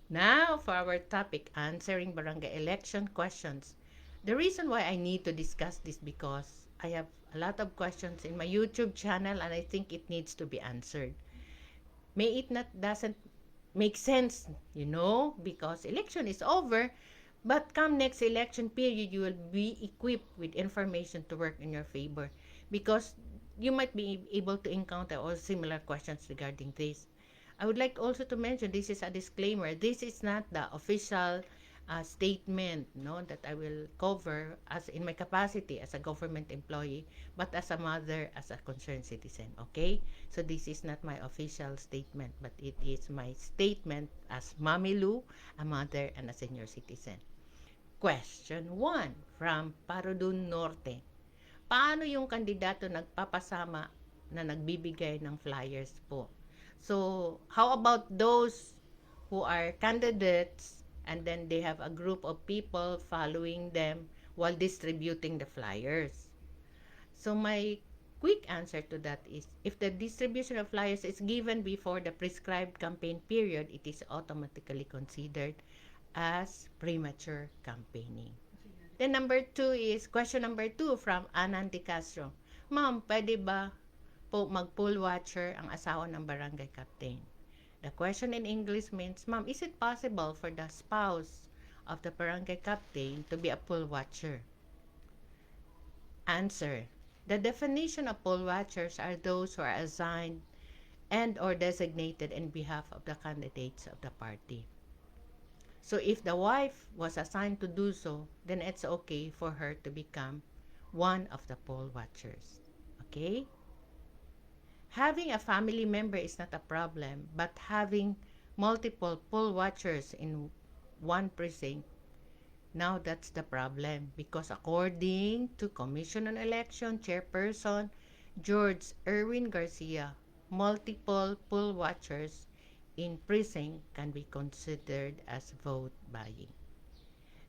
Now for our topic, answering barangay election questions. The reason why I need to discuss this because I have a lot of questions in my YouTube channel and I think it needs to be answered. May it not doesn't make sense, because election is over, but come next election period, you will be equipped with information to work in your favor because you might be able to encounter all similar questions regarding this. I would like also to mention this is a disclaimer. This is not the official statement, no, that I will cover as in my capacity as a government employee, but as a mother, as a concerned citizen. Okay, so this is not my official statement, but it is my statement as Mami Lou, a mother and a senior citizen. Question 1 from Parudun Norte. Paano yung kandidato nagpapasama na nagbibigay ng flyers po? So, how about those who are candidates and then they have a group of people following them while distributing the flyers? So, my quick answer to that is if the distribution of flyers is given before the prescribed campaign period, it is automatically considered as premature campaigning. Then question number 2 from Anan De Castro. Ma'am, pwede ba po mag-poll watcher ang asawa ng barangay captain? The question in English means, Ma'am, is it possible for the spouse of the barangay captain to be a poll watcher? Answer. The definition of poll watchers are those who are assigned and or designated in behalf of the candidates of the party. So if the wife was assigned to do so, then it's okay for her to become one of the poll watchers. Okay? Having a family member is not a problem, but having multiple poll watchers in one precinct, now that's the problem. Because according to Commission on Election Chairperson George Erwin Garcia, multiple poll watchers in precinct can be considered as vote buying.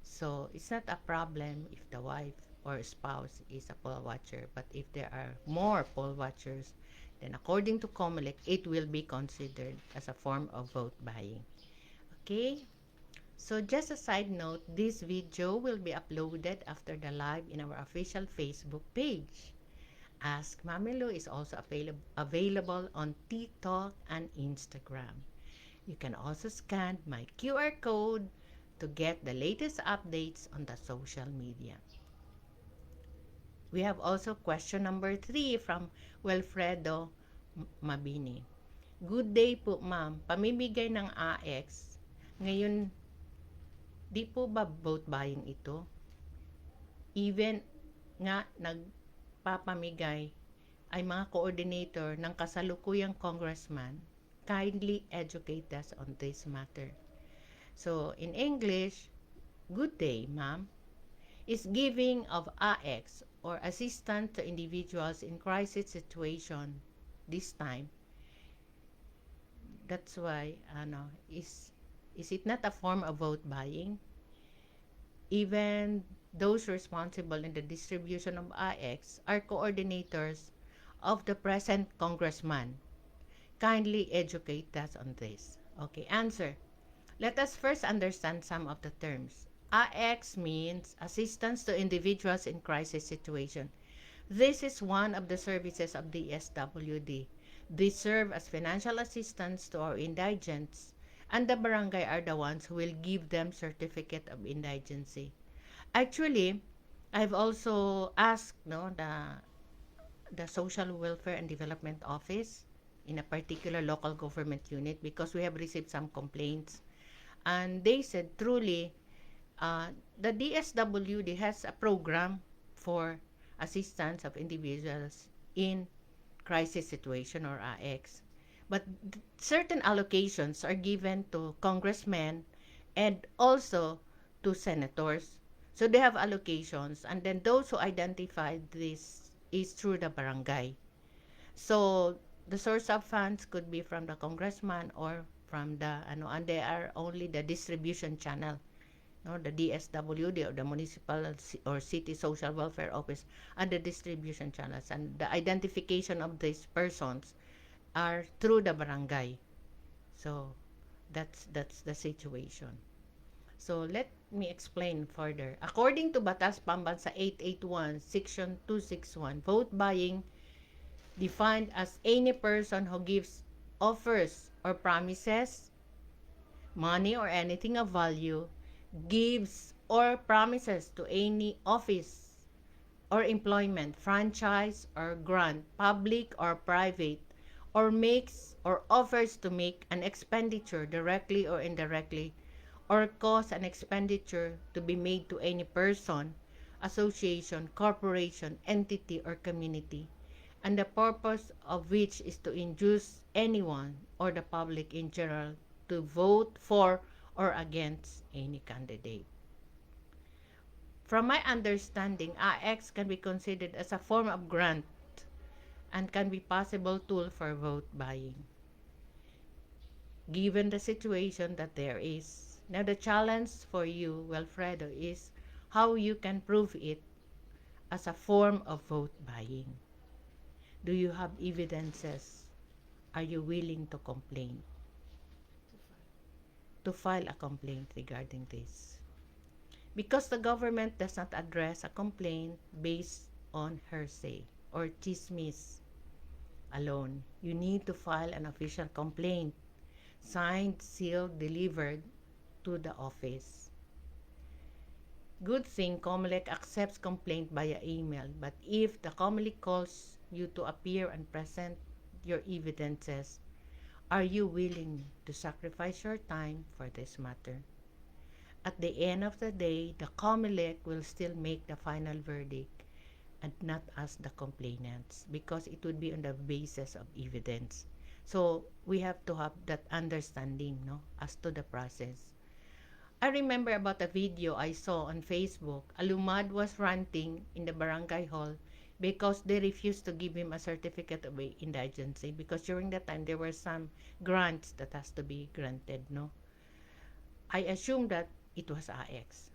So it's not a problem if the wife or spouse is a poll watcher, but if there are more poll watchers, then according to COMELEC, it will be considered as a form of vote buying. Okay? So just a side note, this video will be uploaded after the live in our official Facebook page. Ask Mami Lou is also available on TikTok and Instagram. You can also scan my QR code to get the latest updates on the social media. We have also question number 3 from Wilfredo Mabini. Good day po, ma'am. Pamimigay ng AX. Ngayon, di po ba vote buying ito? Even nga nagpapamigay ay mga coordinator ng kasalukuyang congressman. Kindly educate us on this matter. So, in English, good day, ma'am, is giving of AX or assistance to individuals in crisis situation this time. That's why, is it not a form of vote buying? Even those responsible in the distribution of AX are coordinators of the present congressman. Kindly educate us on this. Okay, answer. Let us first understand some of the terms. AX means assistance to individuals in crisis situation. This is one of the services of the SWD. They serve as financial assistance to our indigents, and the barangay are the ones who will give them certificate of indigency. Actually, I've also asked the Social Welfare and Development Office in a particular local government unit because we have received some complaints. And they said truly, the DSWD has a program for assistance of individuals in crisis situation or AX. But certain allocations are given to congressmen and also to senators. So they have allocations, and then those who identified this is through the barangay. So the source of funds could be from the congressman or from the and they are only the distribution channel, the DSWD or the municipal or city social welfare office and the distribution channels, and the identification of these persons are through the barangay. So That's the situation. So let me explain further. According to Batas Pambansa 881, Section 261, vote buying defined as any person who gives, offers, or promises money or anything of value, gives or promises to any office or employment, franchise or grant, public or private, or makes or offers to make an expenditure directly or indirectly, or cause an expenditure to be made to any person, association, corporation, entity, or community, and the purpose of which is to induce anyone or the public in general to vote for or against any candidate. From my understanding, AX can be considered as a form of grant and can be possible tool for vote buying, given the situation that there is. Now the challenge for you, Wilfredo, is how you can prove it as a form of vote buying. Do you have evidences? Are you willing to complain? To file a complaint regarding this? Because the government does not address a complaint based on hearsay or chismis alone. You need to file an official complaint, signed, sealed, delivered to the office. Good thing COMELEC accepts complaint via email, but if the COMELEC calls you to appear and present your evidences, are you willing to sacrifice your time for this matter? At the end of the day, the COMELEC will still make the final verdict and not us the complainants, because it would be on the basis of evidence. So we have to have that understanding, no, as to the process. I remember about a video I saw on Facebook. A lumad was ranting in the barangay hall because they refused to give him a certificate of indigency, because during that time there were some grants that has to be granted, no. I assume that it was AX.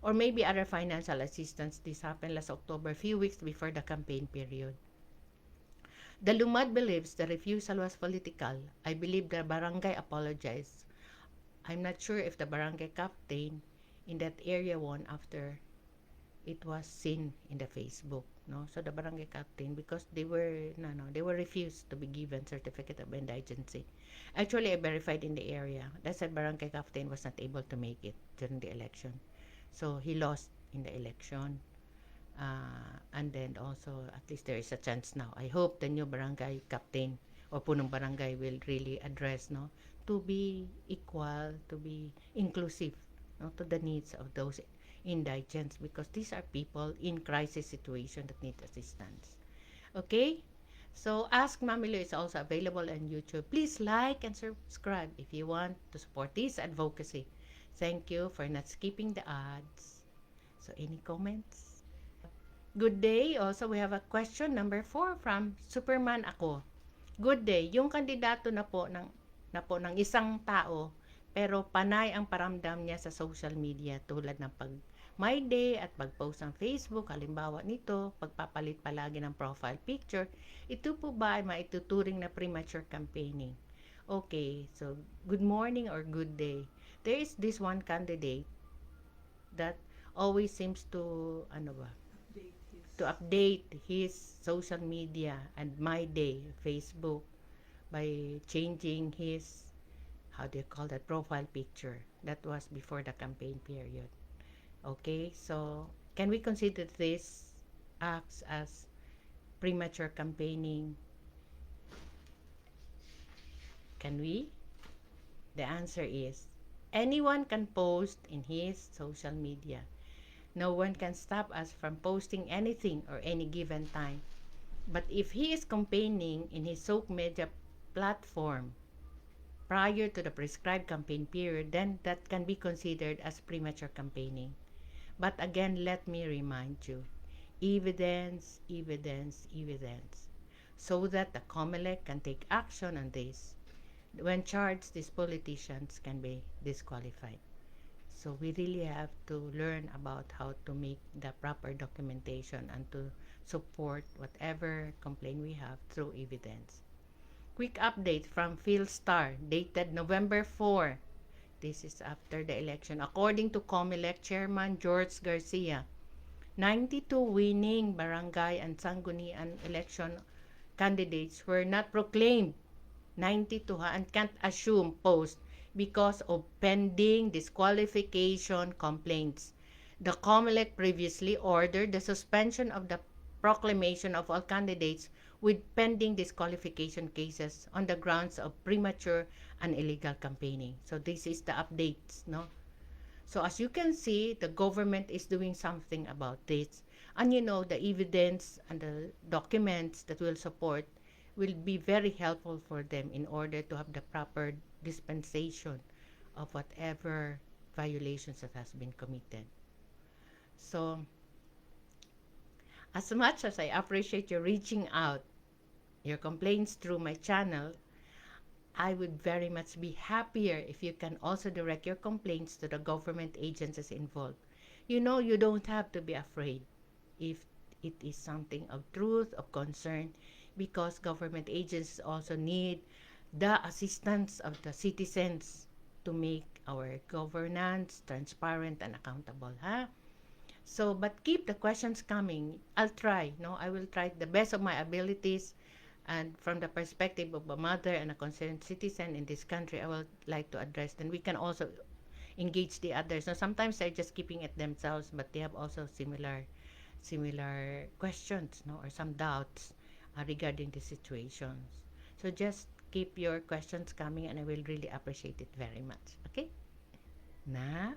Or maybe other financial assistance. This happened last October, few weeks before the campaign period. The lumad believes the refusal was political. I believe the barangay apologized. I'm not sure if the barangay captain in that area won after it was seen in the Facebook, no. So the barangay captain, because they were they were refused to be given certificate of indigency. Actually, I verified in the area. That's why barangay captain was not able to make it during the election. So he lost in the election. And then also, at least there is a chance now. I hope the new barangay captain or punong barangay will really address, no, to be equal, to be inclusive, no, to the needs of those indigents, because these are people in crisis situation that need assistance. Okay? So Ask Mamilo is also available on YouTube. Please like and subscribe if you want to support this advocacy. Thank you for not skipping the ads. So any comments? Good day. Also, we have a question number 4 from Superman Ako. Good day. Yung kandidato na po ng isang tao, pero panay ang paramdam niya sa social media, tulad ng pag My Day at pag-post ng Facebook, halimbawa nito, pagpapalit palagi ng profile picture, ito po ba ay maituturing na premature campaigning? Okay, so good morning or good day. There is this one candidate that always seems to update his social media and My Day Facebook by changing his, how do you call that, profile picture. That was before the campaign period. Okay, so can we consider this acts as premature campaigning? Can we? The answer is anyone can post in his social media. No one can stop us from posting anything or any given time. But if he is campaigning in his social media platform prior to the prescribed campaign period, then that can be considered as premature campaigning. But again, let me remind you, evidence, evidence, evidence, so that the COMELEC can take action on this. When charged, these politicians can be disqualified. So we really have to learn about how to make the proper documentation and to support whatever complaint we have through evidence. Quick update from Philstar, dated November 4. This is after the election. According to COMELEC Chairman George Garcia, 92 winning barangay and sanggunian election candidates were not proclaimed. 92 and can't assume post because of pending disqualification complaints. The COMELEC previously ordered the suspension of the proclamation of all candidates with pending disqualification cases on the grounds of premature and illegal campaigning. So this is the updates, no? So as you can see, the government is doing something about this. And the evidence and the documents that will support will be very helpful for them in order to have the proper dispensation of whatever violations that has been committed. So, as much as I appreciate you reaching out your complaints through my channel, I would very much be happier if you can also direct your complaints to the government agencies involved. You don't have to be afraid if it is something of truth, of concern, because government agencies also need the assistance of the citizens to make our governance transparent and accountable, huh? So, but keep the questions coming. I'll try, no? I will try the best of my abilities, and from the perspective of a mother and a concerned citizen in this country, I would like to address them. We can also engage the others. Now, sometimes they're just keeping it themselves, but they have also similar questions, no, or some doubts regarding the situations. So just keep your questions coming, and I will really appreciate it very much. Okay? Now,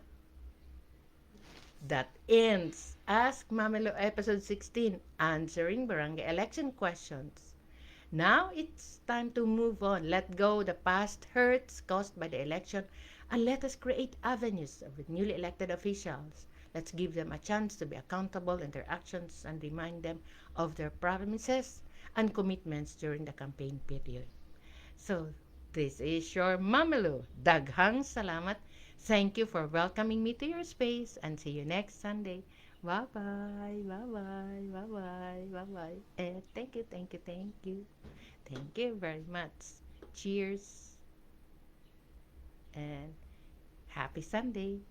that ends Ask Mamelo episode 16, answering barangay election questions. Now it's time to move on. Let go the past hurts caused by the election, and let us create avenues with newly elected officials. Let's give them a chance to be accountable in their actions and remind them of their promises and commitments during the campaign period. So, this is your Mamelu. Daghang salamat. Thank you for welcoming me to your space, and see you next Sunday. Bye-bye, bye-bye, bye-bye, bye-bye. And thank you, thank you, thank you. Thank you very much. Cheers and happy Sunday.